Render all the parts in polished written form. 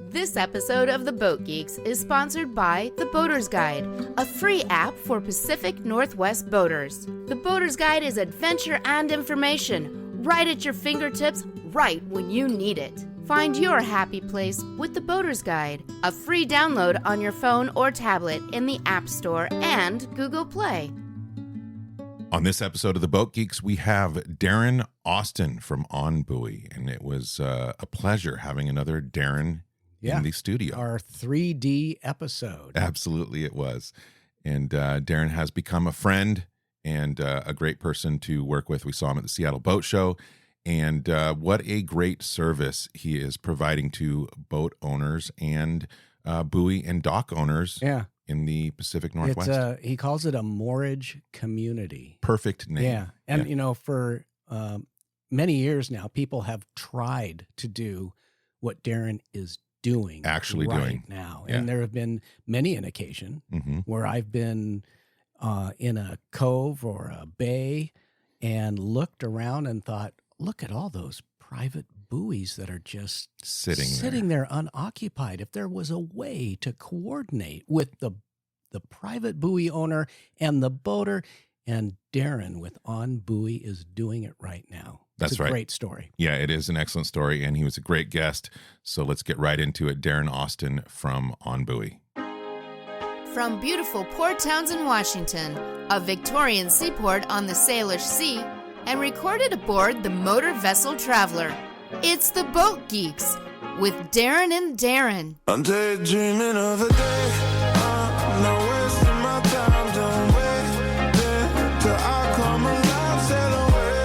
This episode of the Boat Geeks is sponsored by The Boater's Guide, a free app for Pacific Northwest boaters. The Boater's Guide is adventure and information, right at your fingertips, right when you need it. Find your happy place with The Boater's Guide, a free download on your phone or tablet in the App Store and Google Play. On this episode of the Boat Geeks, we have Darren Austin from OnBuoy, and it was a pleasure having another Darren in the studio. Our 3D episode. Absolutely, it was. And Darren has become a friend and a great person to work with. We saw him at the Seattle Boat Show, and what a great service he is providing to boat owners and buoy and dock owners. Yeah. In the Pacific Northwest. It's he calls it a Moorage community. Perfect name. Yeah. And, you know, for many years now, people have tried to do what Darren is doing. Actually right doing. now. Yeah. And there have been many an occasion where I've been in a cove or a bay and looked around and thought, look at all those private buoys that are just sitting there unoccupied. If there was a way to coordinate with the private buoy owner and the boater, and Darren with OnBuoy is doing it right now. That's right. Great story. Yeah, it is an excellent story, and he was a great guest. So let's get right into it. Darren Austin from OnBuoy. From beautiful Port Townsend, Washington, a Victorian seaport on the Salish Sea, and recorded aboard the motor vessel Traveler. It's the Boat Geeks with Darren and Darren. I'm daydreaming of a day. I'm not wasting my time. Don't wait till I come alive. Sail away.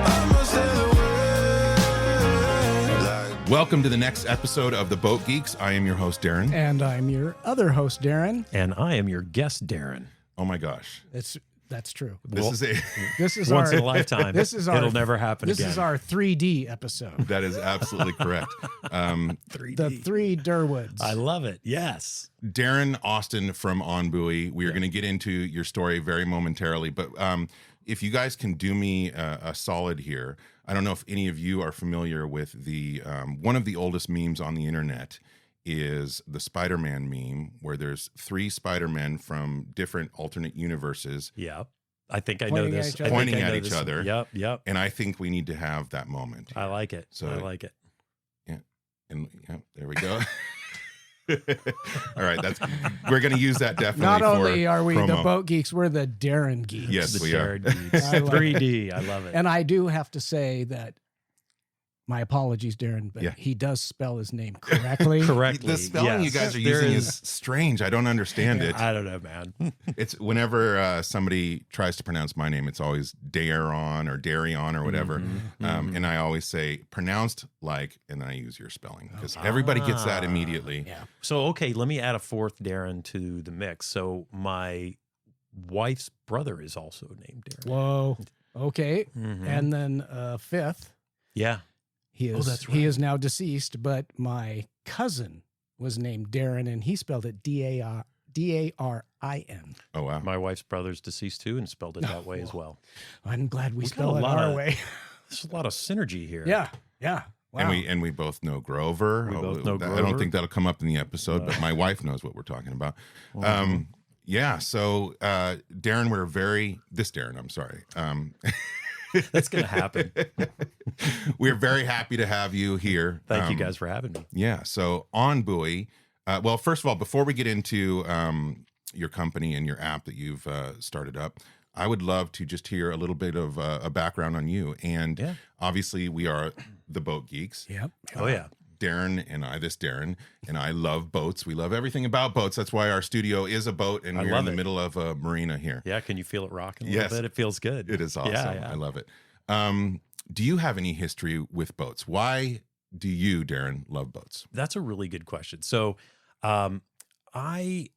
I'ma sail away. Welcome to the next episode of the Boat Geeks. I am your host, Darren. And I'm your other host, Darren. And I am your guest, Darren. Oh my gosh. That's true. This is once in a lifetime. It'll never happen again. This is our 3D episode. That is absolutely correct. 3D. The three Durwoods. I love it. Yes. Darren Austin from OnBuoy. We are going to get into your story very momentarily, but if you guys can do me a solid here, I don't know if any of you are familiar with the one of the oldest memes on the internet is the Spider-Man meme, where there's three Spider-Men from different alternate universes. Yep. I think I know this. Pointing at each other. Yep. And I think we need to have that moment. I like it. So I like it. Yeah. And yeah, there we go. All right. We're going to use that definitely. Not only are we promo. the Boat Geeks, we're the Darren Geeks. Yes, The we are. Darren Geeks. 3D. I love it. And I do have to say that, my apologies, Darren, but Yeah. he does spell his name correctly. Correctly. The spelling you guys are using is strange. I don't understand it. I don't know, man. It's whenever somebody tries to pronounce my name, it's always Darren or Darion or whatever. And I always say pronounced like, and then I use your spelling because everybody gets that immediately. Yeah. So, okay, let me add a fourth Darren to the mix. So my wife's brother is also named Darren. Whoa. Okay. Mhm. And then fifth, Yeah. he is that's right. he is now deceased, but my cousin was named Darren, and he spelled it Darin. Oh, wow. My wife's brother's deceased too and spelled it that way as well. I'm glad we We got spell a it lot our of- way. There's a lot of synergy here. Yeah. Wow. And we both know Grover. We both know I don't Grover. think that'll come up in the episode, but my wife knows what we're talking about. Yeah. So, Darren, I'm sorry. That's going to happen. We're very happy to have you here. Thank you guys for having me. Yeah. So OnBuoy, well, first of all, before we get into your company and your app that you've started up, I would love to just hear a little bit of a background on you. And obviously we are the Boat Geeks. Yep. Oh, yeah. Darren and I love boats. We love everything about boats. That's why our studio is a boat, and we're in the middle of a marina here. Yeah, can you feel it rocking a little bit? It feels good. It is awesome. Yeah. I love it. Do you have any history with boats? Why do you, Darren, love boats? That's a really good question. So I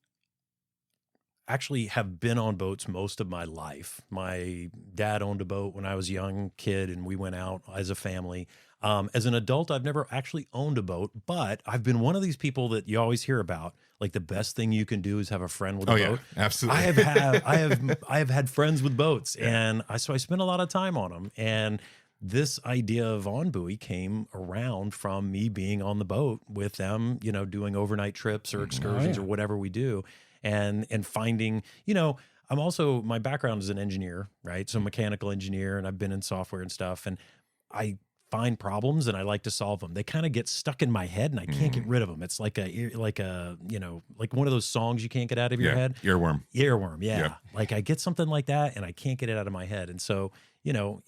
actually have been on boats most of my life. My dad owned a boat when I was a young kid, and we went out as a family. As an adult, I've never actually owned a boat, but I've been one of these people that you always hear about. Like the best thing you can do is have a friend with a boat. Yeah, absolutely. I have had friends with boats, and so I spent a lot of time on them. And this idea of OnBuoy came around from me being on the boat with them, you know, doing overnight trips or excursions or whatever we do, and finding, you know, I'm also, my background is an engineer, right? So mechanical engineer, and I've been in software and stuff, and I find problems and I like to solve them. They kind of get stuck in my head and I can't get rid of them. It's like a, you know, like one of those songs you can't get out of your head. Earworm. Yeah. Like I get something like that and I can't get it out of my head. And so, you know,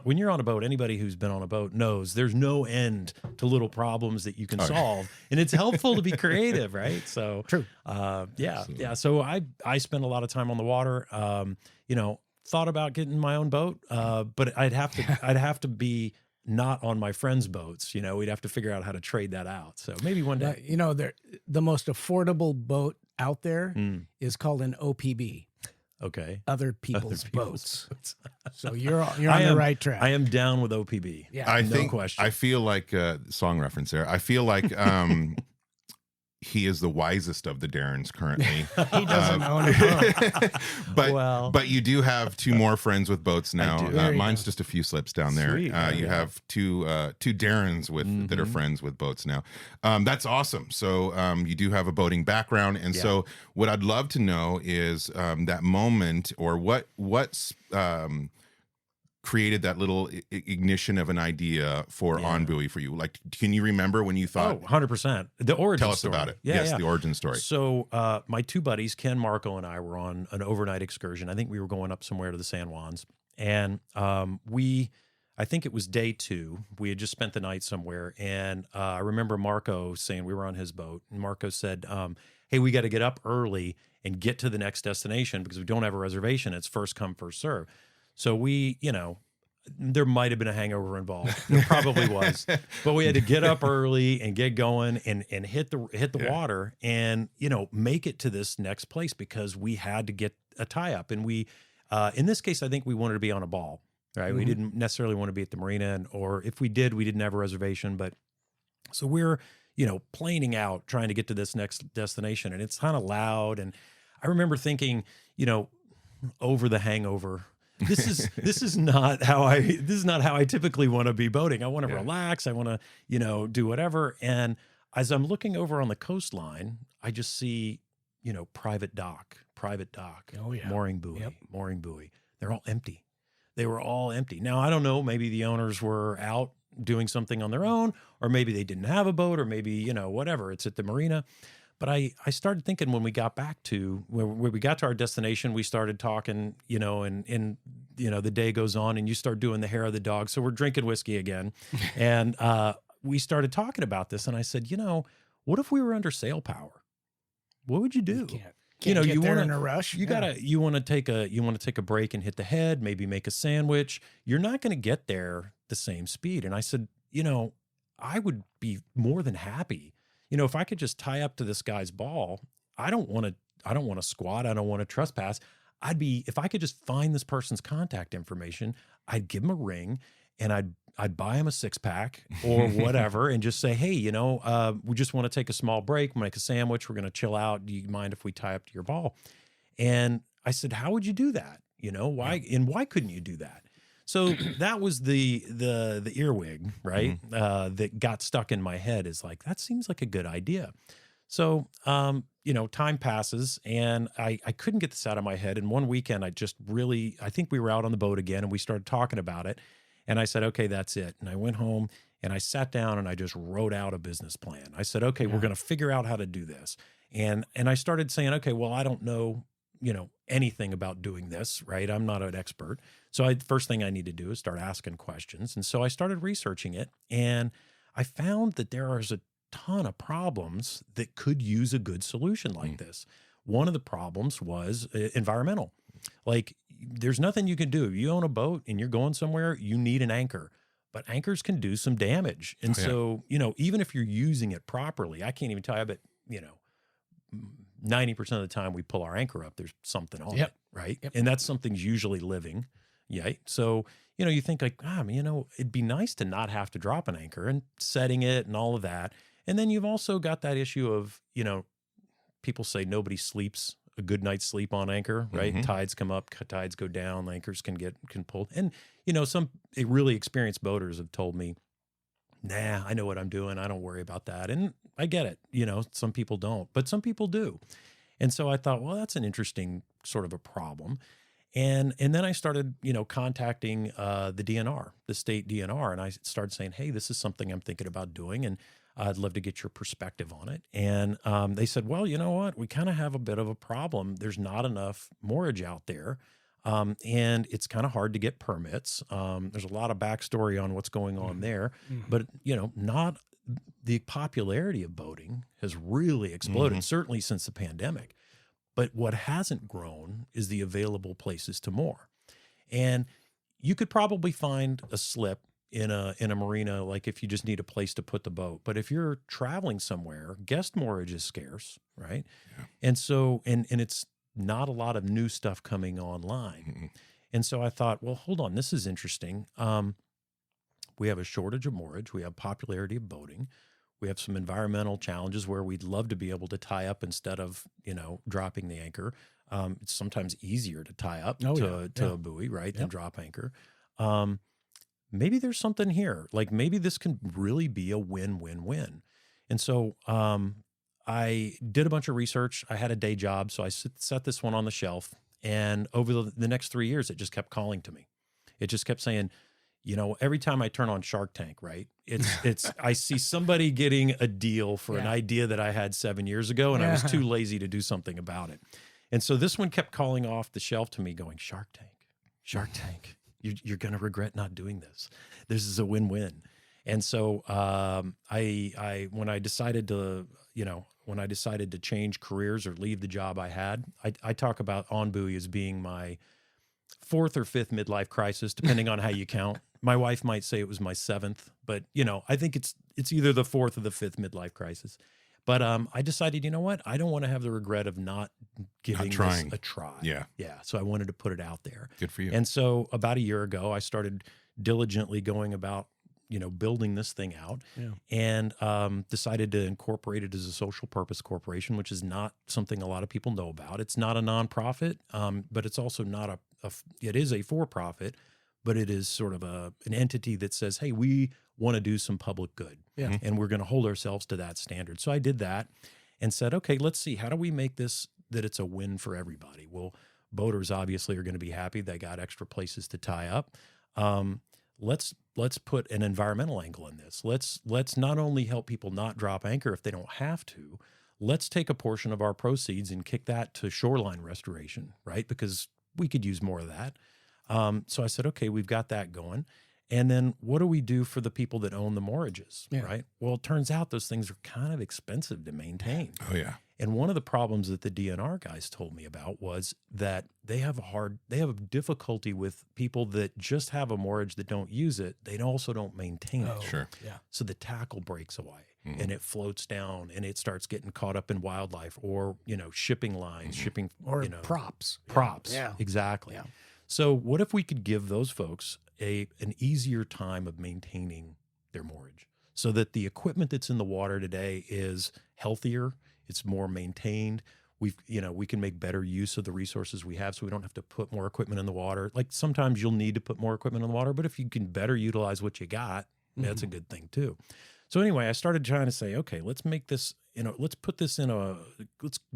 when you're on a boat, anybody who's been on a boat knows there's no end to little problems that you can solve. And it's helpful to be creative, right? So True. Yeah. So I spend a lot of time on the water. You know, thought about getting my own boat, but I'd have to be not on my friends' boats. You know, we'd have to figure out how to trade that out. So maybe one day. You know, the most affordable boat out there is called an OPB. Okay. Other people's boats. So you're on the right track. I am down with OPB. Yeah. No question. I feel like song reference there. I feel like he is the wisest of the Darrens currently. He doesn't own a boat. but you do have two more friends with boats now. Mine's just a few slips down there. Sweet. You have two Darrens with that are friends with boats now. That's awesome. So you do have a boating background, and so what I'd love to know is that moment, or what's created that little ignition of an idea for OnBuoy for you. Like, can you remember when you thought? 100%. The origin Tell us story. about it. The origin story. So my two buddies, Ken, Marco, and I were on an overnight excursion. I think we were going up somewhere to the San Juans. And I think it was day 2. We had just spent the night somewhere. And I remember Marco saying, we were on his boat, and Marco said, hey, we got to get up early and get to the next destination because we don't have a reservation. It's first come, first serve. So we, you know, there might have been a hangover involved. There probably was, but we had to get up early and get going and hit the water and, you know, make it to this next place because we had to get a tie up. And we, in this case, I think we wanted to be on a ball, right? We didn't necessarily want to be at the marina, or if we did, we didn't have a reservation. But so we're, you know, planing out, trying to get to this next destination, and it's kind of loud. And I remember thinking, you know, over the hangover, this is not how I typically want to be boating. I want to relax. I want to, you know, do whatever. And as I'm looking over on the coastline, I just see, you know, private dock, mooring buoy. They're all empty. They were all empty. Now, I don't know, maybe the owners were out doing something on their own, or maybe they didn't have a boat, or maybe, you know, whatever, it's at the marina. But I started thinking when we got back to when we got to our destination, we started talking, you know, and you know, the day goes on and you start doing the hair of the dog. So we're drinking whiskey again. And we started talking about this. And I said, you know, what if we were under sail power? What would you do? You know, you want in a rush. You want to take a break and hit the head, maybe make a sandwich. You're not going to get there the same speed. And I said, you know, I would be more than happy. You know, if I could just tie up to this guy's ball, I don't want to squat. I don't want to trespass. If I could just find this person's contact information, I'd give him a ring and I'd buy him a 6-pack or whatever and just say, hey, you know, we just want to take a small break, make a sandwich. We're going to chill out. Do you mind if we tie up to your ball? And I said, how would you do that? You know, why couldn't you do that? So that was the earwig, right? That got stuck in my head, is like, that seems like a good idea. So, you know, time passes and I couldn't get this out of my head. And one weekend I think we were out on the boat again and we started talking about it. And I said, okay, that's it. And I went home and I sat down and I just wrote out a business plan. I said, okay, we're going to figure out how to do this. And I started saying, okay, well, I don't know, you know, anything about doing this, right? I'm not an expert. So first thing I need to do is start asking questions. And so I started researching it, and I found that there is a ton of problems that could use a good solution like this. One of the problems was environmental. Like, there's nothing you can do. You own a boat and you're going somewhere, you need an anchor, but anchors can do some damage. And so, you know, even if you're using it properly, I can't even tell you, but, you know, 90% of the time we pull our anchor up, there's something on it, right? And that something's usually living. Yeah. So, you know, you think like, you know, it'd be nice to not have to drop an anchor and setting it and all of that. And then you've also got that issue of, you know, people say nobody sleeps a good night's sleep on anchor, right? Tides come up, tides go down, anchors can pull. And, some really experienced boaters have told me, nah, I know what I'm doing. I don't worry about that. And I get it. Some people don't, but some people do. And so I thought, well, that's an interesting sort of a problem. And then I started, contacting the DNR, the state DNR, and I started saying, hey, this is something I'm thinking about doing, and I'd love to get your perspective on it. And they said, well, you know what? We kind of have a bit of a problem. There's not enough moorage out there, and it's kind of hard to get permits. There's a lot of backstory on what's going on there, but, not the popularity of boating has really exploded, certainly since the pandemic. But what hasn't grown is the available places to moor. And you could probably find a slip in a marina, like if you just need a place to put the boat. But if you're traveling somewhere, guest moorage is scarce, right? Yeah. And so, and it's not a lot of new stuff coming online. And so I thought, well, hold on, this is interesting. We have a shortage of moorage. We have popularity of boating. We have some environmental challenges where we'd love to be able to tie up instead of, dropping the anchor. It's sometimes easier to tie up to a buoy, right, than drop anchor. Maybe there's something here. Like maybe this can really be a win-win-win. And so I did a bunch of research. I had a day job, so I set this one on the shelf. And over the next 3 years, it just kept calling to me. It just kept saying, every time I turn on Shark Tank, right, it's I see somebody getting a deal for an idea that I had 7 years ago, and I was too lazy to do something about it. And so this one kept calling off the shelf to me going, Shark Tank, you're going to regret not doing this. This is a win-win. And so when I decided to change careers or leave the job I had, I talk about OnBuoy as being my fourth or fifth midlife crisis, depending on how you count. My wife might say it was my seventh, but I think it's either the fourth or the fifth midlife crisis. But I decided, you know what? I don't want to have the regret of not giving this a try. Yeah. So I wanted to put it out there. Good for you. And so about a year ago, I started diligently going about, building this thing out, and decided to incorporate it as a social purpose corporation, which is not something a lot of people know about. It's not a nonprofit, but it's also not it is a for-profit, but it is sort of an entity that says, hey, we want to do some public good, and we're going to hold ourselves to that standard. So I did that and said, okay, let's see, how do we make this that it's a win for everybody? Well, boaters obviously are going to be happy. They got extra places to tie up. Let's put an environmental angle in this. Let's not only help people not drop anchor if they don't have to, let's take a portion of our proceeds and kick that to shoreline restoration, right? Because we could use more of that. So I said, okay, we've got that going. And then what do we do for the people that own the moorages, right? Well, it turns out those things are kind of expensive to maintain. Oh, yeah. And one of the problems that the DNR guys told me about was that they have a difficulty with people that just have a moorage that don't use it. They also don't maintain it. Sure. Yeah. So the tackle breaks away and it floats down and it starts getting caught up in wildlife or, shipping lines, shipping, or props. Yeah. Exactly. Yeah. So what if we could give those folks an easier time of maintaining their moorage so that the equipment that's in the water today is healthier, it's more maintained. We can make better use of the resources we have so we don't have to put more equipment in the water. Like sometimes you'll need to put more equipment in the water, but if you can better utilize what you got, that's a good thing too. So anyway, I started trying to say, okay, let's make this, let's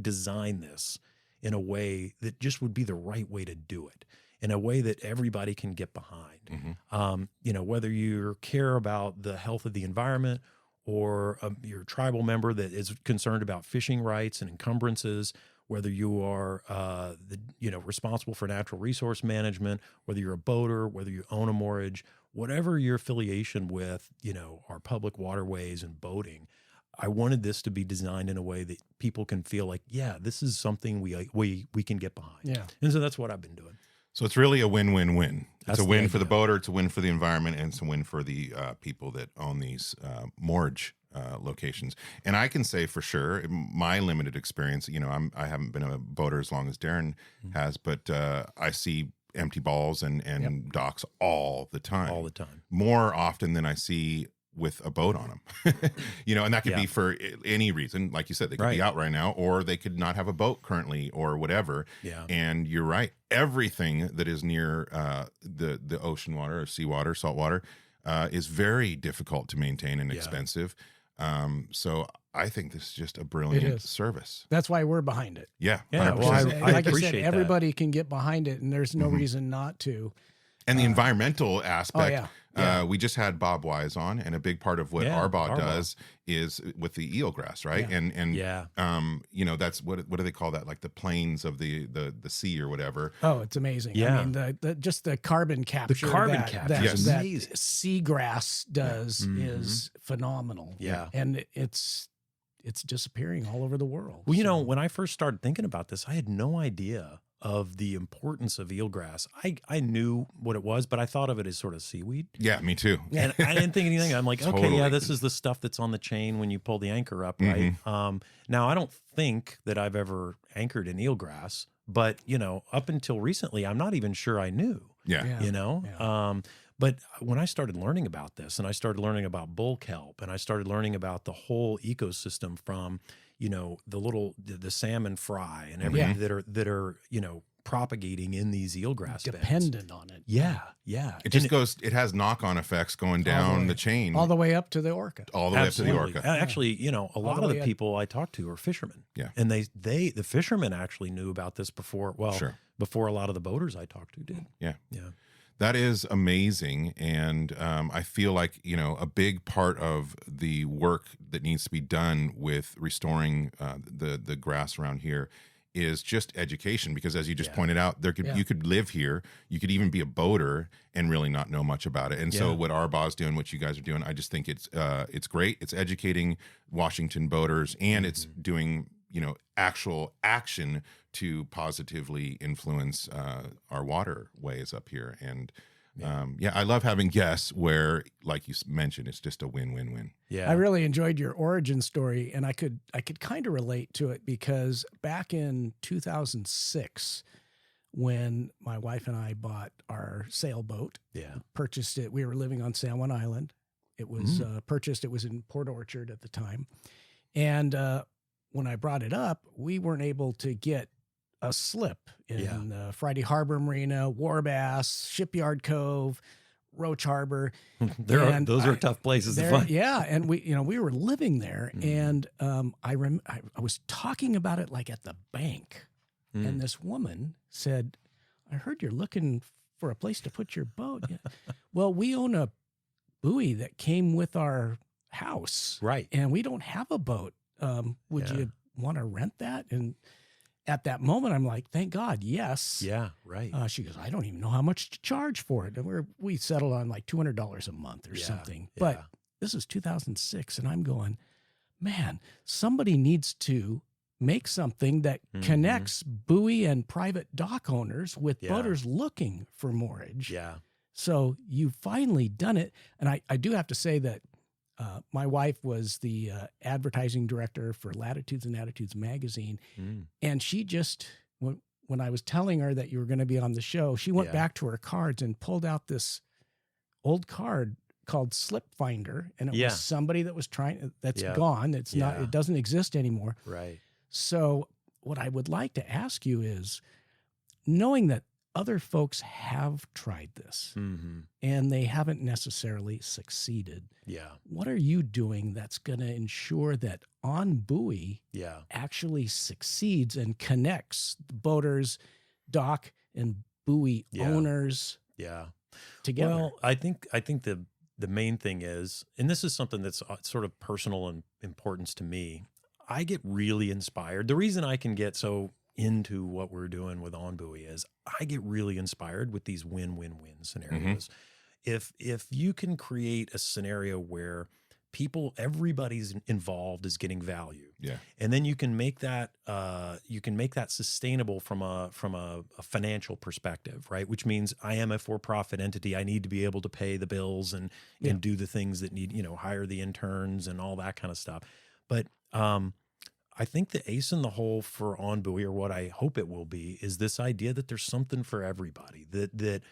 design this in a way that just would be the right way to do it, in a way that everybody can get behind. Whether you care about the health of the environment or you're a tribal member that is concerned about fishing rights and encumbrances, whether you are responsible for natural resource management, whether you're a boater, whether you own a moorage, whatever your affiliation with, our public waterways and boating, I wanted this to be designed in a way that people can feel like, yeah, this is something we can get behind. Yeah. And so that's what I've been doing. So it's really a win-win-win. It's a win for the boater, it's a win for the environment, and it's a win for the people that own these moorage locations. And I can say for sure, my limited experience, I haven't been a boater as long as Darren has, but I see empty balls and docks all the time. All the time. More often than I see with a boat on them. You know, and that could be for any reason. Like you said, they could be out right now, or they could not have a boat currently, or whatever. Yeah. And you're right. Everything that is near the ocean water or seawater, salt water, is very difficult to maintain and expensive. So I think this is just a brilliant service. That's why we're behind it. Yeah. Yeah. 100%. Well, I like I appreciate said, everybody can get behind it, and there's no reason not to. And the environmental aspect. Yeah. We just had Bob Wise on, and a big part of what Arbaugh does is with the eelgrass, right? Yeah. And you know, that's what do they call that? Like the plains of the sea or whatever. Oh, it's amazing. Yeah. I mean, just the carbon capture. The carbon capture is that amazing. seagrass does is phenomenal. Yeah. And it's disappearing all over the world. Well, you know, when I first started thinking about this, I had no idea of the importance of eelgrass. I knew what it was, but I thought of it as sort of seaweed. Yeah, me too. And I didn't think anything. I'm like, okay, Totally. yeah, this is the stuff that's on the chain when you pull the anchor up, right? Now, I don't think that I've ever anchored in eelgrass, but, you know, up until recently, I'm not even sure I knew, you know? Yeah. But when I started learning about this, and I started learning about bull kelp, and I started learning about the whole ecosystem from, you know, the salmon fry and everything that are, you know, propagating in these eelgrass beds. Dependent on it. Yeah. It just it has knock-on effects going down the chain. All the way up to the orca. All the way up to the orca. Actually, you know, a lot of the way people I talk to are fishermen. Yeah. And the fishermen actually knew about this before a lot of the boaters I talked to did. Yeah. Yeah. That is amazing. And I feel like, you know, a big part of the work that needs to be done with restoring the grass around here is just education, because as you just pointed out, you could live here, you could even be a boater and really not know much about it. And so what Arbaugh's doing, what you guys are doing, I just think it's great. It's educating Washington boaters, and it's doing, you know, actual action to positively influence our waterways up here. And I love having guests where, like you mentioned, it's just a win-win-win. Yeah. I really enjoyed your origin story, and I could kind of relate to it, because back in 2006, when my wife and I bought our sailboat, purchased it. We were living on San Juan Island. It was purchased. It was in Port Orchard at the time, and when I brought it up, we weren't able to get a slip in Friday Harbor Marina, Warbass, Shipyard Cove, Roach Harbor. Those are tough places to find. Yeah, and we were living there, and I was talking about it like at the bank, and this woman said, "I heard you're looking for a place to put your boat." Well, we own a buoy that came with our house, right? And we don't have a boat. Would you want to rent that? And at that moment, I'm like, thank God, yes. Yeah, right. She goes, I don't even know how much to charge for it. And we settled on like $200 a month or something. Yeah. But this is 2006, and I'm going, man, somebody needs to make something that connects buoy and private dock owners with boaters looking for moorage. Yeah. So you've finally done it. And I do have to say that my wife was the advertising director for Latitudes and Attitudes magazine. And she just, when I was telling her that you were going to be on the show, she went back to her cards and pulled out this old card called Slip Finder. And it was somebody that was that's gone. It's not, it doesn't exist anymore. Right. So what I would like to ask you is, knowing that other folks have tried this and they haven't necessarily succeeded. Yeah. What are you doing that's going to ensure that OnBuoy actually succeeds and connects the boaters, dock, and buoy owners together? Well, I think the main thing is, and this is something that's sort of personal and importance to me, I get really inspired. The reason I can get so into what we're doing with OnBuoy is I get really inspired with these win-win-win scenarios. If you can create a scenario where everybody's involved is getting value, and then you can make that sustainable from a financial perspective, right? Which means I am a for-profit entity. I need to be able to pay the bills and do the things that need, hire the interns and all that kind of stuff. But I think the ace in the hole for OnBuoy, or what I hope it will be, is this idea that there's something for everybody. That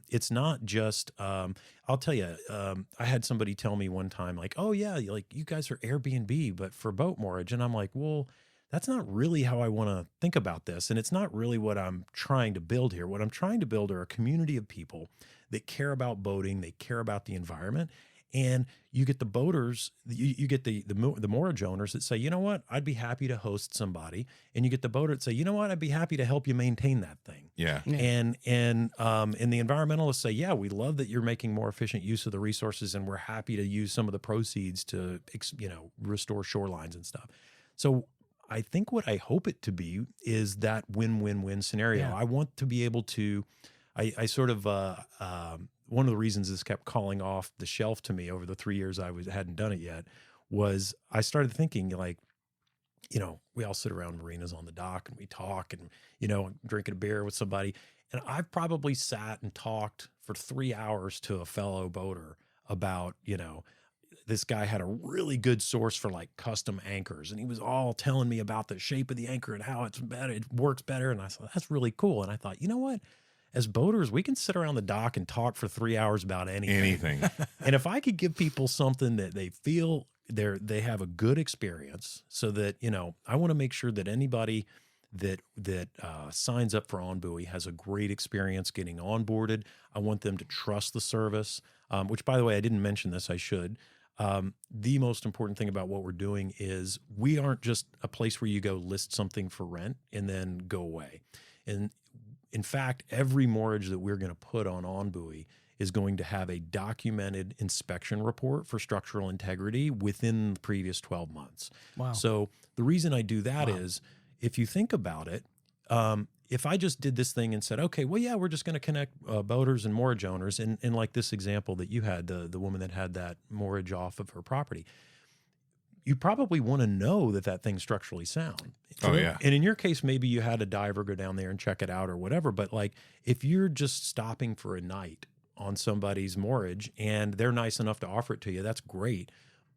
It's not just, I'll tell you, I had somebody tell me one time, like, oh yeah, like you guys are Airbnb, but for boat moorage. And I'm like, well, that's not really how I want to think about this. And it's not really what I'm trying to build here. What I'm trying to build are a community of people that care about boating, they care about the environment. And you get the boaters, you get the moorage owners that say, you know what, I'd be happy to host somebody. And you get the boater that say, you know what, I'd be happy to help you maintain that thing. Yeah. And the environmentalists say, yeah, we love that you're making more efficient use of the resources, and we're happy to use some of the proceeds to, restore shorelines and stuff. So I think what I hope it to be is that win-win-win scenario. Yeah. I want to be able to, I sort of, one of the reasons this kept calling off the shelf to me over the 3 years I hadn't done it yet was I started thinking, like, we all sit around marinas on the dock and we talk and, drinking a beer with somebody. And I've probably sat and talked for 3 hours to a fellow boater about, this guy had a really good source for like custom anchors, and he was all telling me about the shape of the anchor and how it's better, it works better. And I thought, that's really cool. And I thought, you know what? As boaters, we can sit around the dock and talk for 3 hours about anything. And if I could give people something that they feel they have a good experience, so that, I want to make sure that anybody that signs up for OnBuoy has a great experience getting onboarded. I want them to trust the service, which, by the way, I didn't mention this, I should. The most important thing about what we're doing is we aren't just a place where you go list something for rent and then go away. And in fact, every moorage that we're going to put on OnBuoy is going to have a documented inspection report for structural integrity within the previous 12 months. Wow. So the reason I do that is, if you think about it, if I just did this thing and said, okay, well, yeah, we're just going to connect boaters and moorage owners, and like this example that you had, the woman that had that moorage off of her property, you probably want to know that thing's structurally sound. Oh, yeah. And in your case, maybe you had a diver go down there and check it out or whatever. But like, if you're just stopping for a night on somebody's moorage and they're nice enough to offer it to you, that's great.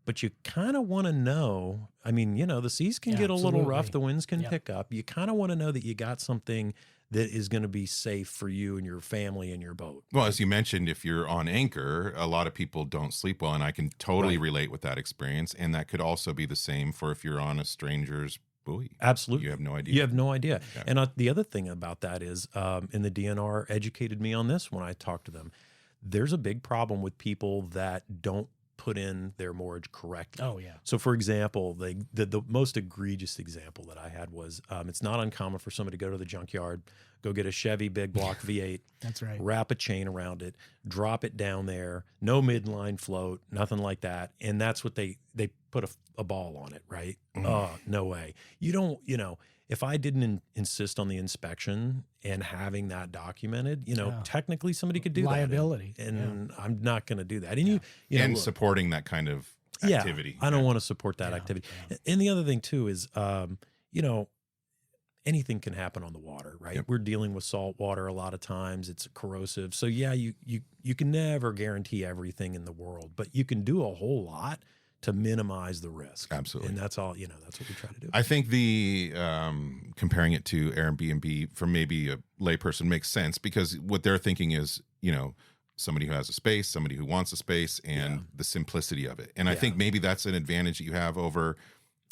But you kind of want to know, I mean, the seas can get a little rough, the winds can pick up. You kind of want to know that you got something that is going to be safe for you and your family and your boat. Well, as you mentioned, if you're on anchor, a lot of people don't sleep well, and I can totally relate with that experience. And that could also be the same for if you're on a stranger's buoy. Absolutely. You have no idea. You have no idea. Yeah. And the other thing about that is, and the DNR educated me on this when I talked to them, there's a big problem with people that don't put in their moorage correctly. Oh, yeah. So, for example, the most egregious example that I had was, it's not uncommon for somebody to go to the junkyard, go get a Chevy big block V8. That's right. Wrap a chain around it, drop it down there, no midline float, nothing like that. And that's what they put a ball on it, right? Oh, no way. You don't, if I didn't insist on the inspection and having that documented, technically somebody could do liability. that. And I'm not going to do that. And and supporting that kind of activity. I don't want to support that activity. And the other thing too is, anything can happen on the water, right? Yep. We're dealing with salt water a lot of times. It's corrosive. So yeah, you can never guarantee everything in the world, but you can do a whole lot to minimize the risk. Absolutely. And that's all, that's what we try to do. I think the comparing it to Airbnb for maybe a layperson makes sense, because what they're thinking is, somebody who has a space, somebody who wants a space, and the simplicity of it. And I think maybe that's an advantage that you have over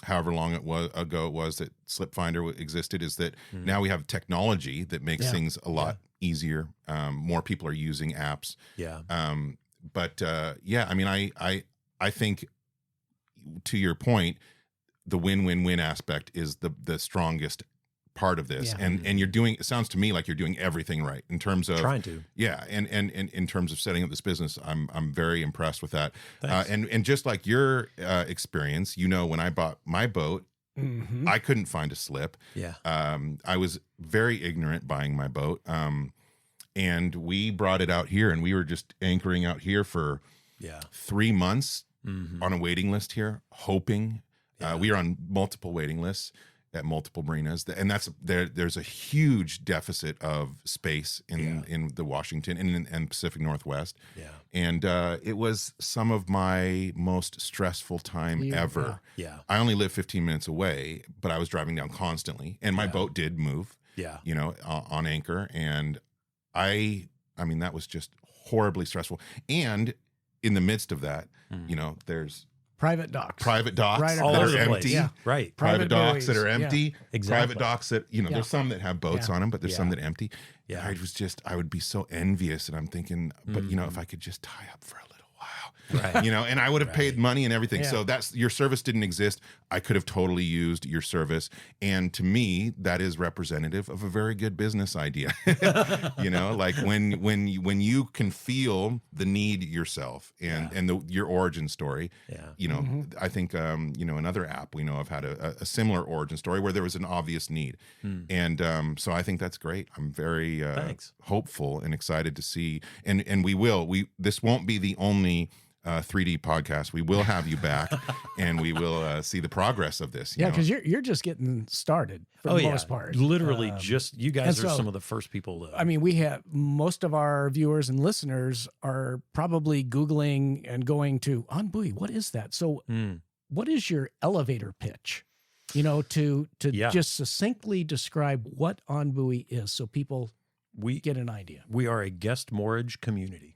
however long ago it was that Slip Finder existed, is that now we have technology that makes things a lot easier. More people are using apps. Yeah. I mean, I think, to your point, the win-win-win aspect is the strongest part of this. Yeah. And you're doing, it sounds to me like you're doing everything right in terms of trying to. Yeah. And in terms of setting up this business, I'm very impressed with that. Thanks. And just like your experience, when I bought my boat, I couldn't find a slip. Yeah. I was very ignorant buying my boat. And we brought it out here, and we were just anchoring out here for 3 months on a waiting list here, hoping. We are on multiple waiting lists at multiple marinas, and there's a huge deficit of space in the Washington and Pacific Northwest. Yeah. And it was some of my most stressful time ever. Yeah. I only live 15 minutes away, but I was driving down constantly, and my boat did move. Yeah. On anchor, and I I mean, that was just horribly stressful. And in the midst of that, there's private docks right all that over are the place. empty. Yeah. Right. Private docks buoys. that are empty. Yeah. Exactly. Private docks that, there's some that have boats on them, but there's some that are empty. Yeah. I would be so envious. And I'm thinking, but if I could just tie up for a little while, Right. and I would have paid money and everything. Yeah. So that's, your service didn't exist. I could have totally used your service. And to me, that is representative of a very good business idea. Like when you can feel the need yourself and your origin story, I think, another app we know of had a similar origin story where there was an obvious need. And so I think that's great. I'm very hopeful and excited to see, and this won't be the only 3D podcast. We will have you back, and we will see the progress of this. Yeah, because you're just getting started for the most part. Literally, just you guys are so, some of the first people. I mean, we have most of our viewers and listeners are probably Googling and going to OnBuoy. What is that? So, what is your elevator pitch? To just succinctly describe what OnBuoy is, so people get an idea. We are a guest moorage community.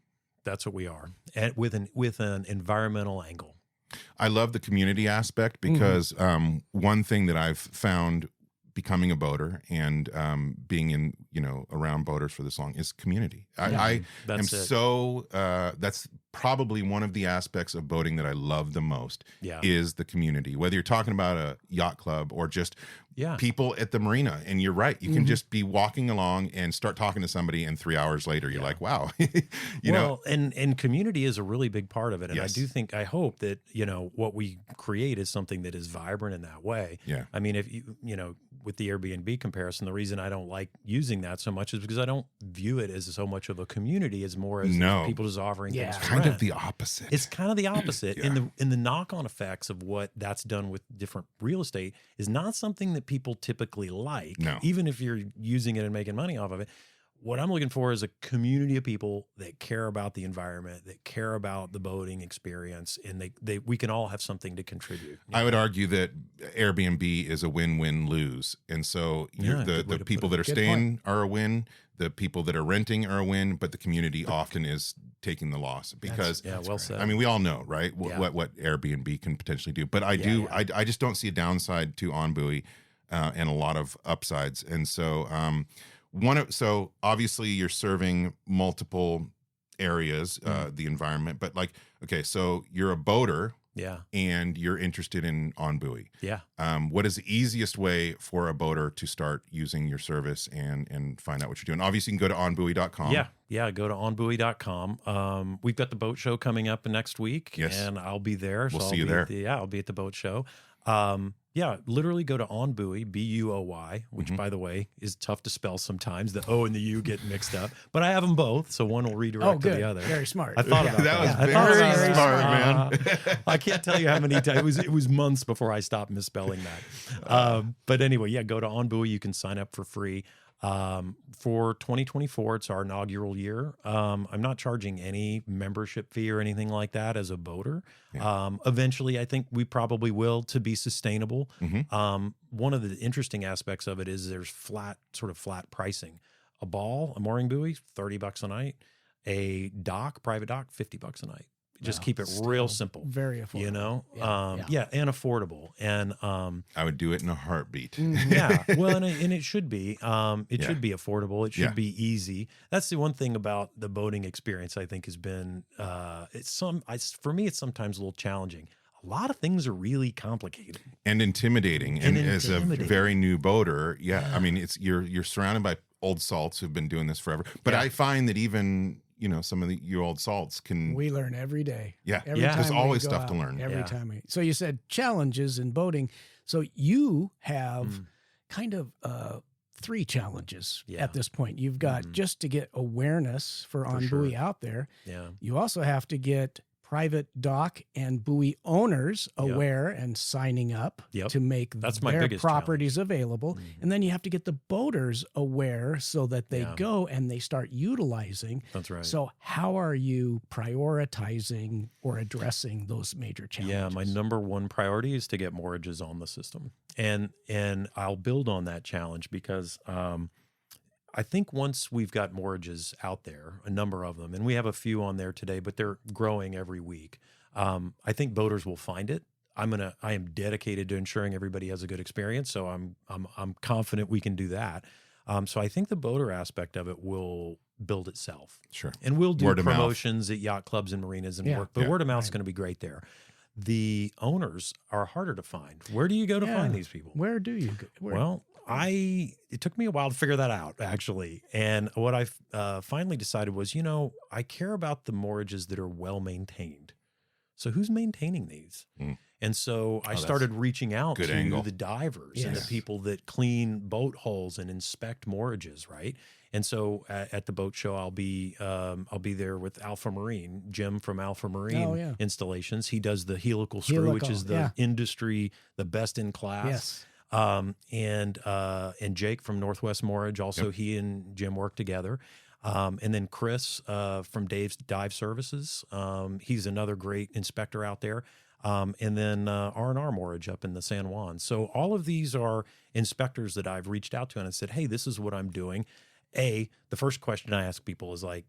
That's what we are, and with an environmental angle. I love the community aspect because one thing that I've found becoming a boater and being in around boaters for this long is community. That's probably one of the aspects of boating that I love the most is the community. Whether you're talking about a yacht club or just people at the marina, and you're right, you can just be walking along and start talking to somebody, and 3 hours later you're like, wow, and community is a really big part of it. And Yes. I hope that what we create is something that is vibrant in that way. Yeah. I mean, if with the Airbnb comparison, the reason I don't like using that so much is because I don't view it as so much of a community as more as people just offering things to kind rent. of the opposite. It's kind of the opposite. In the knock-on effects of what that's done with different real estate is not something that people typically like, even if you're using it and making money off of it. What I'm looking for is a community of people that care about the environment, that care about the boating experience, and we can all have something to contribute. I would argue that Airbnb is a win-win-lose. And so the people that are staying are a win, the people that are renting are a win, but the community often is taking the loss because well said. I mean, we all know, right, what Airbnb can potentially do. But I just don't see a downside to OnBuoy and a lot of upsides. And so so obviously you're serving multiple areas, the environment, but so you're a boater, and you're interested in OnBuoy. What is the easiest way for a boater to start using your service and find out what you're doing? Obviously, you can go to onbuoy.com. Go to onbuoy.com. We've got the boat show coming up next week, and I'll be there. We'll see you there. I'll be at the boat show. Literally go to OnBuoy, BUOY, which, by the way, is tough to spell sometimes. The O and the U get mixed up, but I have them both, so one will redirect to the other. Very smart. I thought about that. That was very smart, man. I can't tell you how many times. It was months before I stopped misspelling that. But anyway, go to OnBuoy. You can sign up for free. For 2024, it's our inaugural year. I'm not charging any membership fee or anything like that as a boater. Eventually, I think we probably will to be sustainable. One of the interesting aspects of it is there's flat pricing. A mooring buoy, $30 a night. A private dock, $50 a night. Just keep it real simple. Very affordable. And affordable. And I would do it in a heartbeat. Well, and it should be. It should be affordable. It should be easy. That's the one thing about the boating experience I think has been for me it's sometimes a little challenging. A lot of things are really complicated and intimidating. And as a very new boater, I mean, you're surrounded by old salts who've been doing this forever. But I find that even some of your old salts we learn every day. There's always stuff to learn. Every time. So you said challenges in boating. So you have kind of 3 challenges at this point. You've got just to get awareness for OnBuoy out there. You also have to get private dock and buoy owners aware and signing up to make their properties available. And then you have to get the boaters aware so that they go and they start utilizing. That's right. So how are you prioritizing or addressing those major challenges? My number one priority is to get moorages on the system. And I'll build on that challenge because I think once we've got Moorages out there, a number of them, and we have a few on there today, but they're growing every week. I think boaters will find it. I am dedicated to ensuring everybody has a good experience, so I'm confident we can do that. So I think the boater aspect of it will build itself. Sure. And we'll do Word of mouth. promotions at yacht clubs and marinas and Yeah. work, but Yeah. word of mouth is going to be great there. The owners are harder to find. Where do you go to find these people? Where do you go? Well, it took me a while to figure that out, actually. And what I finally decided was, I care about the moorages that are well maintained. So who's maintaining these? And so I started reaching out good to angle. the divers and the Yes. people that clean boat hulls and inspect moorages, right? And so at the boat show, I'll be there with Alpha Marine, Jim from Alpha Marine Installations. He does the helical screw, which is the industry, the best in class. Yes. And Jake from Northwest Moorage, also he and Jim work together. And then Chris from Dave's Dive Services, he's another great inspector out there. And then R&R Moorage up in the San Juan. So all of these are inspectors that I've reached out to and I said, hey, this is what I'm doing. The first question I ask people is like,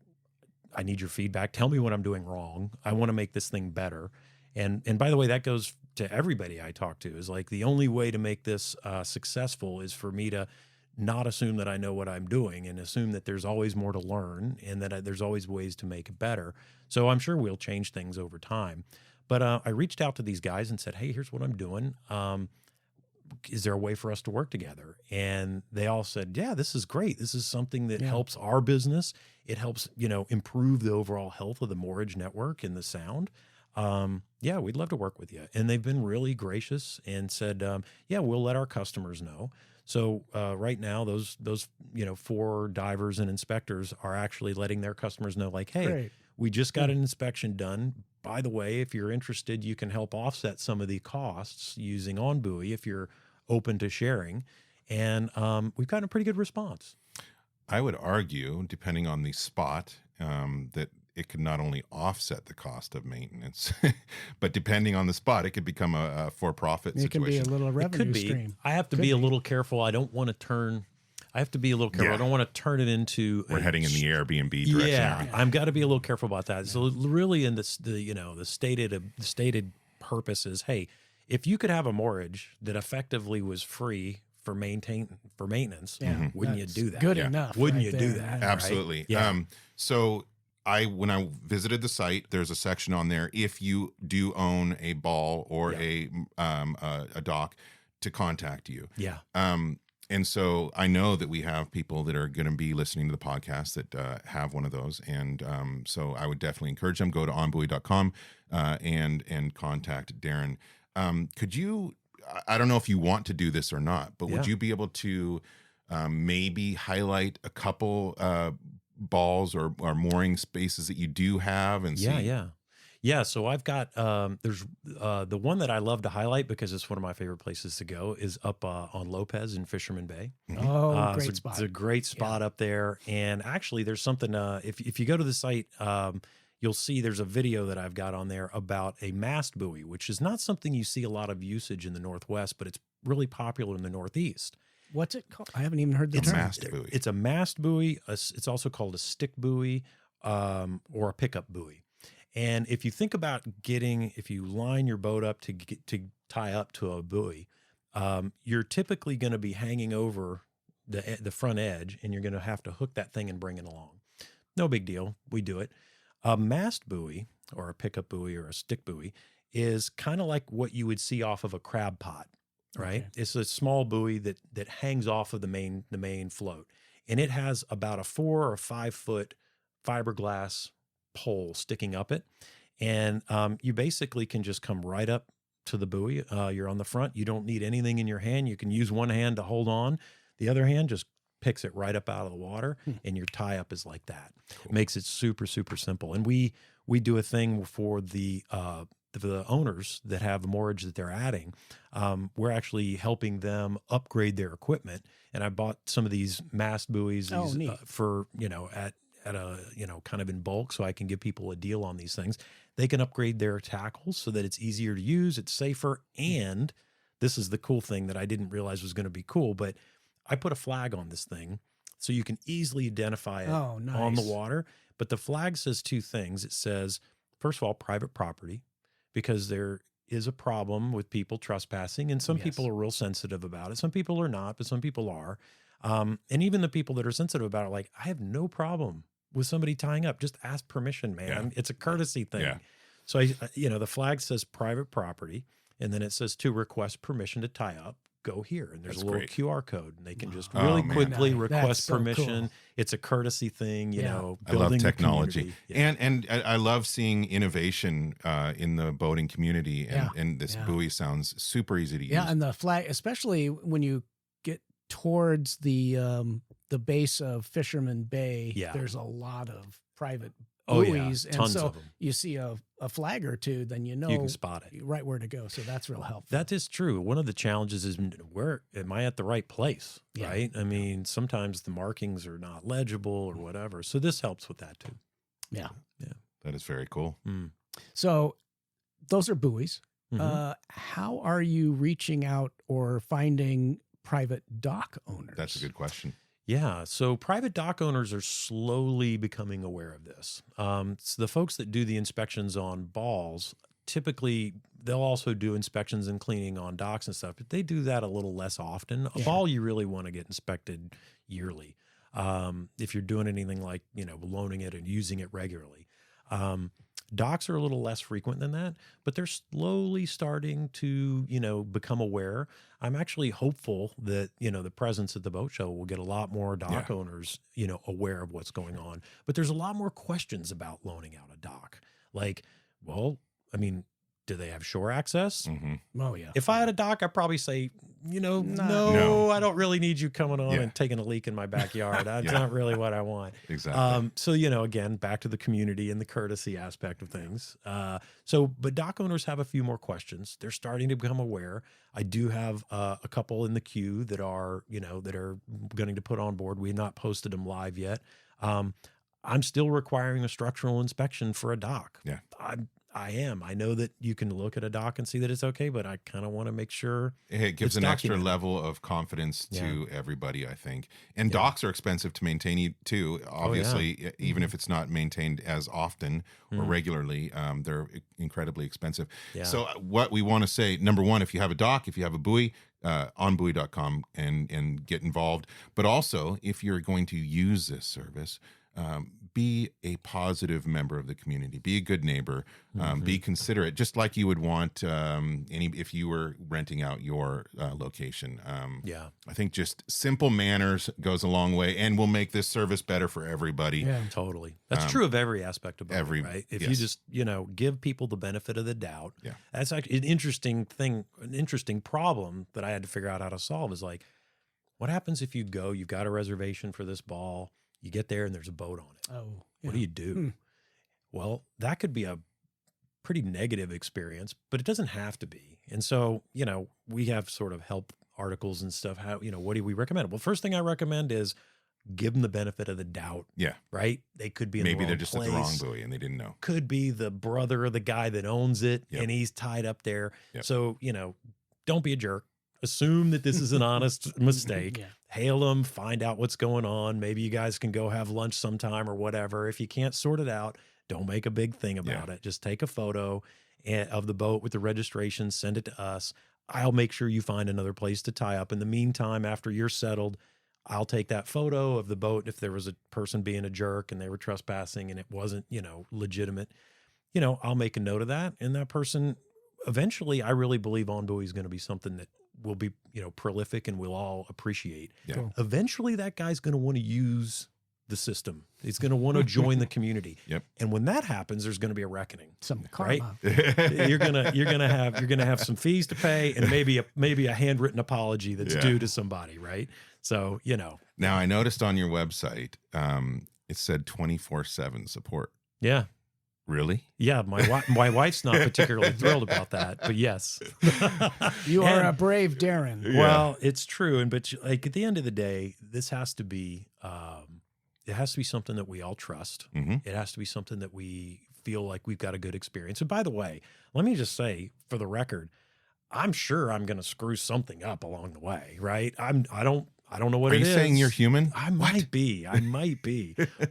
I need your feedback. Tell me what I'm doing wrong. I want to make this thing better. And by the way, that goes to everybody I talk to, is like the only way to make this successful is for me to not assume that I know what I'm doing and assume that there's always more to learn and that there's always ways to make it better. So I'm sure we'll change things over time. But I reached out to these guys and said, hey, here's what I'm doing. Is there a way for us to work together? And they all said, yeah, this is great. This is something that helps our business. It helps, improve the overall health of the Moorage network and the sound. We'd love to work with you. And they've been really gracious and said, we'll let our customers know. So right now, those 4 divers and inspectors are actually letting their customers know, like, hey, Great. we just got an inspection done. By the way, if you're interested, you can help offset some of the costs using OnBuoy if you're open to sharing. And we've gotten a pretty good response. I would argue, depending on the spot, that it could not only offset the cost of maintenance, but depending on the spot, it could become a for-profit It can situation. be a little It revenue could be. stream. I have to be a little careful. I don't want to turn. I have to be a little careful. Yeah. I don't want to turn it into. We're heading in the Airbnb direction. Yeah, aren't we? I've got to be a little careful about that. So really, in the stated purpose is, hey, if you could have a moorage that effectively was free for maintenance, wouldn't you That's do that? Good Yeah. enough. Wouldn't right you do there, that? yeah. Absolutely. Yeah. So when I visited the site, there's a section on there, if you do own a ball or a dock, to contact you. Yeah. And so I know that we have people that are going to be listening to the podcast that have one of those. And so I would definitely encourage them, go to onbuoy.com and contact Darren. Could you, I don't know if you want to do this or not, but would you be able to maybe highlight a couple balls or mooring spaces that you do have and see? Yeah, so I've got there's the one that I love to highlight because it's one of my favorite places to go is up on Lopez in Fisherman Bay. Oh, great spot. It's a great spot up there. And actually, there's something if you go to the site, you'll see there's a video that I've got on there about a mast buoy, which is not something you see a lot of usage in the Northwest, but it's really popular in the Northeast. What's it called? I haven't even heard the It's term. mast buoy. It's a mast buoy. It's also called a stick buoy or a pickup buoy. And if you think about if you line your boat up to tie up to a buoy, you're typically going to be hanging over the front edge, and you're going to have to hook that thing and bring it along. No big deal. We do it. A mast buoy or a pickup buoy or a stick buoy is kind of like what you would see off of a crab pot, right? Okay. It's a small buoy that hangs off of the main float, and it has about a 4 or 5 foot fiberglass pole sticking up it. And you basically can just come right up to the buoy. You're on the front. You don't need anything in your hand. You can use one hand to hold on. The other hand just picks it right up out of the water, and your tie up is like that. Cool. Makes it super, super simple. And we do a thing for the owners that have a moorage that they're adding. We're actually helping them upgrade their equipment. And I bought some of these mast buoys for, at a, kind of in bulk, so I can give people a deal on these things. They can upgrade their tackles so that it's easier to use, it's safer, and this is the cool thing that I didn't realize was going to be cool, but I put a flag on this thing so you can easily identify it Oh, nice. on the water. But the flag says two things. It says, first of all, private property, because there is a problem with people trespassing, and some Yes. people are real sensitive about it. Some people are not, but some people are. And even the people that are sensitive about it, like, I have no problem with somebody tying up. Just ask permission, man. Yeah. It's a courtesy thing. Yeah. So, the flag says private property, and then it says to request permission to tie up, go here. And there's That's a little great. QR code, and they can just Oh, really man. quickly Nice. That's request so permission. cool. It's a courtesy thing, Yeah. I love building the technology, community. Yeah. and I love seeing innovation in the boating community, Yeah. and this Yeah. buoy sounds super easy to use. Yeah, and the flag, especially when you get towards the base of Fisherman Bay, Yeah. there's a lot of private Oh, yeah. buoys, and Tons so of them. you see a flag or two, then you know You can spot it. right where to go. So that's real helpful. That is true. One of the challenges is, where am I at the right place? Yeah. Right. I mean, sometimes the markings are not legible or whatever. So this helps with that too. Yeah. That is very cool. Mm. So those are buoys. Mhm. How are you reaching out or finding private dock owners? That's a good question. Yeah. So private dock owners are slowly becoming aware of this. So the folks that do the inspections on balls, typically they'll also do inspections and cleaning on docks and stuff, but they do that a little less often. A Yeah. ball, you really want to get inspected yearly. If you're doing anything like, loaning it and using it regularly. Docks are a little less frequent than that, but they're slowly starting to, become aware. I'm actually hopeful that, the presence at the boat show will get a lot more dock owners, aware of what's going on. But there's a lot more questions about loaning out a dock. Like, well, I mean, do they have shore access? Hmm. Oh, yeah. If I had a dock, I'd probably say, no, No. I don't really need you coming on Yeah. and taking a leak in my backyard. That's Yeah. not really what I want. Exactly. So, again, back to the community and the courtesy aspect of things. But dock owners have a few more questions. They're starting to become aware. I do have a couple in the queue that are going to put on board. We have not posted them live yet. I'm still requiring a structural inspection for a dock. Yeah. I am. I know that you can look at a dock and see that it's okay, but I kind of want to make sure. It gives it's an extra documented. level of confidence to Yeah. everybody, I think. And Yeah. docks are expensive to maintain too. Obviously, Mm-hmm. even if it's not maintained as often or Mm. regularly, they're incredibly expensive. Yeah. So what we want to say, number one, if you have a dock, if you have a buoy, onbuoy.com and get involved. But also, if you're going to use this service, be a positive member of the community, be a good neighbor, be considerate, just like you would want if you were renting out your location. Yeah, I think just simple manners goes a long way and will make this service better for everybody. Yeah. totally. That's true of every aspect of boating, right? If you yes. just, give people the benefit of the doubt. Yeah. That's actually an interesting thing, an interesting problem that I had to figure out how to solve is like, what happens if you've got a reservation for this ball, you get there and there's a boat on it. Oh, What do you do? Well, that could be a pretty negative experience, but it doesn't have to be. And so, we have sort of help articles and stuff. How, what do we recommend? Well, first thing I recommend is give them the benefit of the doubt, Yeah. right? They could be in Maybe the they're wrong just place. at the wrong buoy and they didn't know. Could be the brother of the guy that owns it Yep. and he's tied up there. Yep. So, don't be a jerk. Assume that this is an honest mistake. Yeah. Hail them, find out what's going on. Maybe you guys can go have lunch sometime or whatever. If you can't sort it out, don't make a big thing about it. Just take a photo of the boat with the registration, send it to us. I'll make sure you find another place to tie up. In the meantime, after you're settled, I'll take that photo of the boat. If there was a person being a jerk and they were trespassing and it wasn't, legitimate, I'll make a note of that. And that person, eventually, I really believe OnBuoy is going to be something that will be, prolific and we'll all appreciate. Yeah. Cool. Eventually, that guy's going to want to use the system. He's going to want to join the community. Yep. And when that happens, there's going to be a reckoning. Some Right? karma. You're gonna have some fees to pay and maybe a handwritten apology that's Yeah. due to somebody, right? So, Now, I noticed on your website, it said 24/7 support. yeah. Really? Yeah, my wife's not particularly thrilled about that, but yes. You are And- a brave Darren. Yeah. Well, it's true, but like at the end of the day, this has to be it has to be something that we all trust. Mm-hmm. It has to be something that we feel like we've got a good experience. And by the way, let me just say for the record, I'm sure I'm going to screw something up along the way, right? I I don't know what Are it you is. saying you're human? I might be.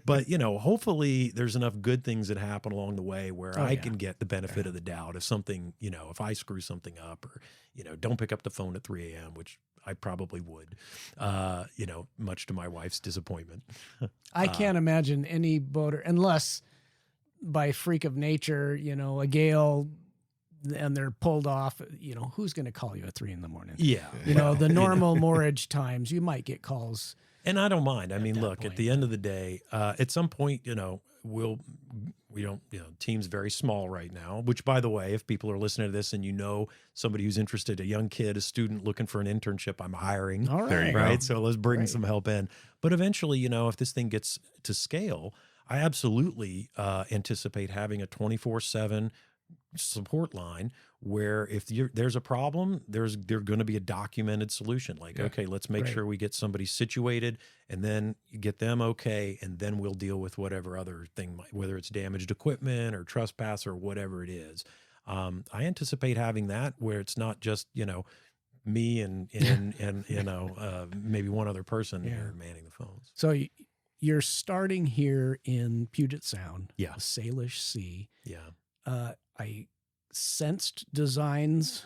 But, hopefully there's enough good things that happen along the way where I can get the benefit of the doubt. If something, if I screw something up or, don't pick up the phone at 3 a.m., which I probably would, much to my wife's disappointment. I can't imagine any boater, unless by freak of nature, a gale and they're pulled off, who's going to call you at 3 a.m? Yeah. The normal moorage times, you might get calls. And I don't mind. I mean, look, at the end of the day, at some point, we don't, team's very small right now, which, by the way, if people are listening to this and somebody who's interested, a young kid, a student looking for an internship, I'm hiring. All right. There you go. Right. So let's bring some help in. But eventually, if this thing gets to scale, I absolutely anticipate having a 24/7 support line where if there's a problem, there's going to be a documented solution. Like, okay, let's make sure we get somebody situated and then get them okay, and then we'll deal with whatever other thing, whether it's damaged equipment or trespass or whatever it is. I anticipate having that where it's not just me and maybe one other person there manning the phones. So you're starting here in Puget Sound, Yeah. the Salish Sea. Yeah. I sensed designs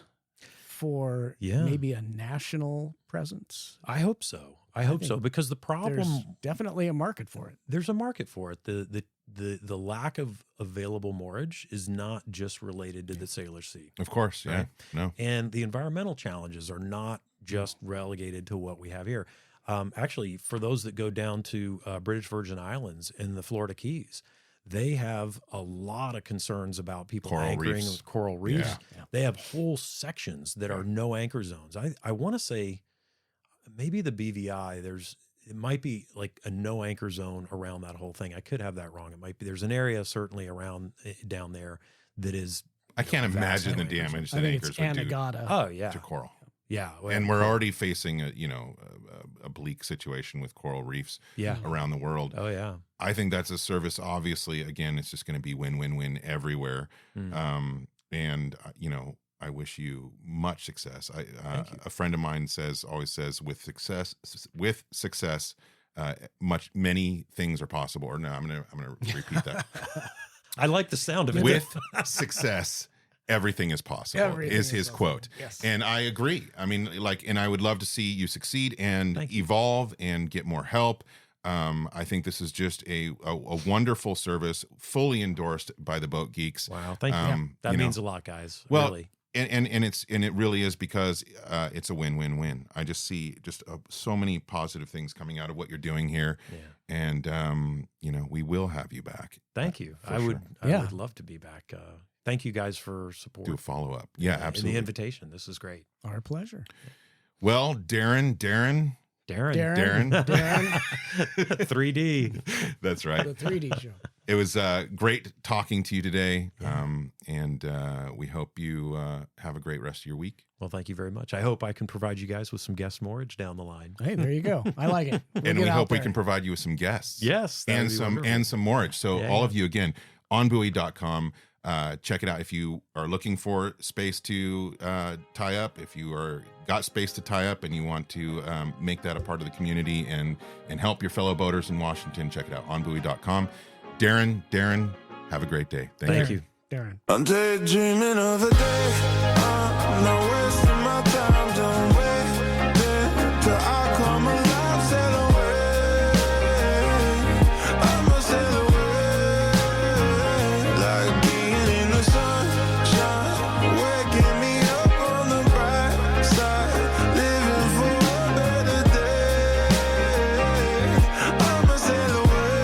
for maybe a national presence. I hope so. I hope so, because the problem, There's definitely a market for it. there's a market for it. The lack of available moorage is not just related to the Salish Sea. Of course. Yeah. Right. No. And the environmental challenges are not just relegated to what we have here. Actually, for those that go down to British Virgin Islands and the Florida Keys, they have a lot of concerns about people Coral anchoring reefs. with coral reefs. Yeah. They have whole sections that are no anchor zones. I want to say maybe the BVI, it might be like a no anchor zone around that whole thing. I could have that wrong. It might be, there's an area certainly around down there that is. I can't imagine the anchors. damage I that think anchors it's would do Anegada. Oh yeah. to coral. Yeah. Well, And we're already facing a bleak situation with coral reefs Yeah. around the world. Oh yeah. I think that's a service. Obviously, again, it's just going to be win-win-win everywhere. And I wish you much success. A friend of mine always says, with success, many things are possible. Or no, I'm gonna repeat that. I like the sound of it. With success, everything is possible. Everything is is his possible. quote. Yes. And I agree. I mean, and I would love to see you succeed and Thank you. evolve and get more help. I think this is just a wonderful service, fully endorsed by the Boat Geeks. Wow. Thank you. That means a lot, guys. Well, really. And it really is, because it's a win-win-win. I just see so many positive things coming out of what you're doing here. Yeah. And we will have you back. Thank you. for I sure. would love to be back. Thank you guys for support. Do a follow-up. Yeah, And absolutely. the invitation. This is great. Our pleasure. Well, Darren. Darren. 3D. That's right. The 3D show. It was great talking to you today, and we hope you have a great rest of your week. Well, thank you very much. I hope I can provide you guys with some guest moorage down the line. Hey, there you go. I like it. We'll And get we out hope we there. can provide you with some guests. Yes. that would and be some wonderful. moorage. So Yeah, all yeah. of you, again, onbuoy.com. Check it out if you are looking for space to tie up. If you got space to tie up and you want to make that a part of the community and help your fellow boaters in Washington, check it out, onbuoy.com. Darren, have a great day. Thank you. Darren. I'm daydreaming of a day. I'm not wasting my time. Don't wait till I come alive. Sail away. I'ma sail away. Like being in the sunshine, waking me up on the bright side. Living for a better day. I'ma sail away.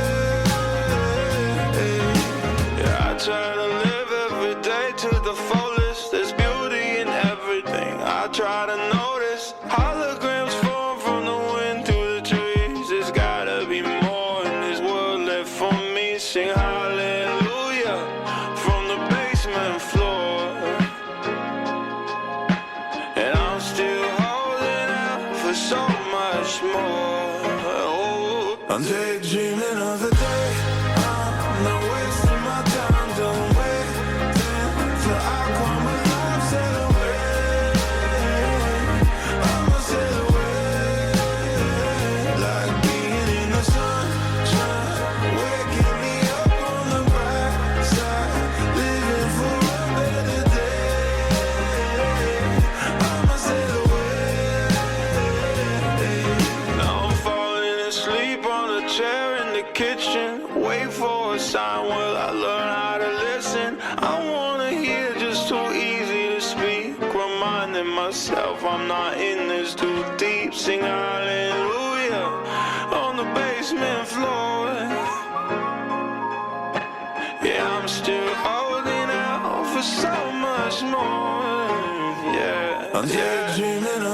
Yeah, I try to live every day to the fullest. There's beauty in everything. I try to notice holograms form from the wind through the trees. There's gotta be more in this world left for me. Sing hallelujah from the basement floor. And I'm still holding out for so much more. Oh, I'm daydreaming of a day. I'm not wasting my time. Don't wait till I come alive. Sail away. I'ma sail away. myself, I'm not in this too deep. Sing hallelujah on the basement floor. Yeah, I'm still holding out for so much more. Yeah, I'm daydreaming